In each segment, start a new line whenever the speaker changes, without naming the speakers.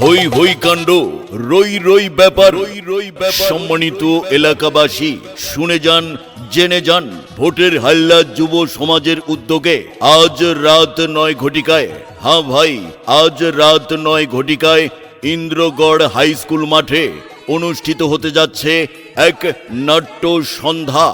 হই হই কাণ্ড, রই রই ব্যাপার, সম্মানিত এলাকাবাসী শুনে যান, জেনে যান। ভোটের হাল্লা যুব সমাজের উদ্যোগে আজ রাত 9 ঘটিকায়, হ্যাঁ ভাই, আজ রাত 9 ঘটিকায় ইন্দ্রগড় হাই স্কুল মাঠে অনুষ্ঠিত হতে যাচ্ছে এক নাট্য সন্ধ্যা।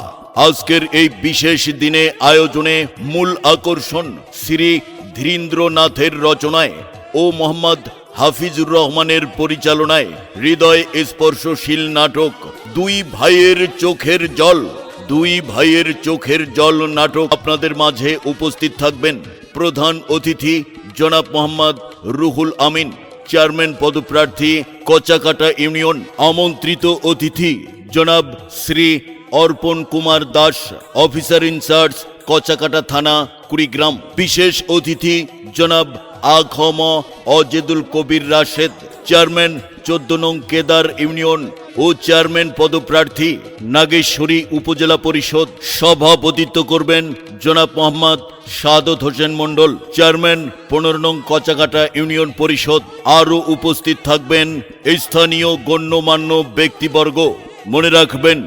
আজকের এই বিশেষ দিনে আয়োজনে মূল আকর্ষণ শ্রী ধীরেন্দ্রনাথের রচনায় ও মোহাম্মদ হাফিজুর রহমানের পরিচালনায় হৃদয় স্পর্শশীল নাটক দুই ভাইয়ের চোখের জল। দুই ভাইয়ের চোখের জল নাটক আপনাদের মাঝে উপস্থিত থাকবেন প্রধান অতিথি জনাব মোহাম্মদ রুহুল আমিন, চেয়ারম্যান পদপ্রার্থী কচাকাটা ইউনিয়ন। আমন্ত্রিত অতিথি জনাব শ্রী অর্পণ কুমার দাস, অফিসার ইনচার্জ কচাকাটা থানা, কুড়িগ্রাম। বিশেষ অতিথি জনাব আখম অজেদুল কবির রাশেদ, চেয়ারম্যান 14 নং কেদার ইউনিয়ন ও চেয়ারম্যান পদপ্রার্থী নাগেশ্বরী উপজেলা পরিষদ। সভাপতিত্ব করবেন জনাব মোহাম্মদ সাদত হোসেন মন্ডল, চেয়ারম্যান 15 নং কচাকাটা ইউনিয়ন পরিষদ। আরও উপস্থিত থাকবেন স্থানীয় গণ্যমান্য ব্যক্তিবর্গ। মনে রাখবেন,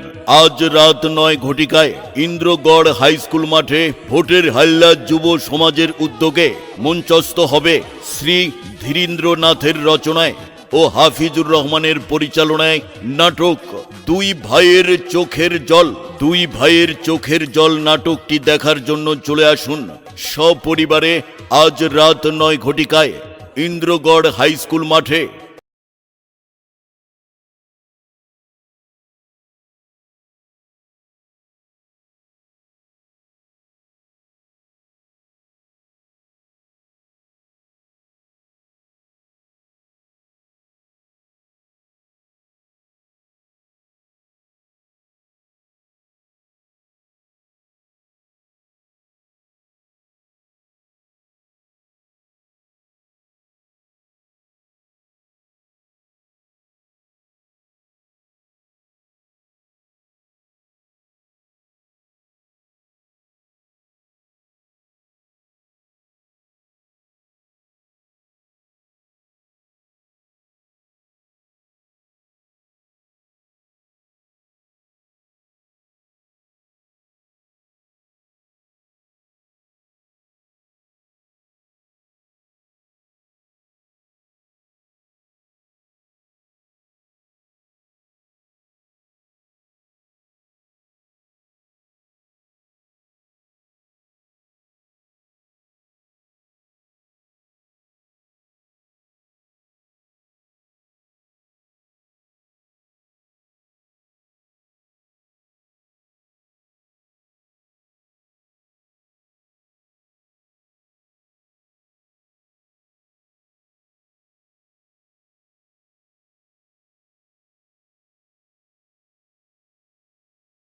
আজ রাত 9 ঘটিকায় ইন্দ্রগড় হাই স্কুল মাঠে ভোটের হাল্লা যুব সমাজের উদ্যোগে মঞ্চস্থ হবে শ্রী ধীরেন্দ্রনাথের রচনায় ও হাফিজুর রহমানের পরিচালনায় নাটক দুই ভাইয়ের চোখের জল। দুই ভাইয়ের চোখের জল নাটকটি দেখার জন্য চলে আসুন সপরিবারে আজ রাত 9 ঘটিকায় ইন্দ্রগড় হাই স্কুল মাঠে।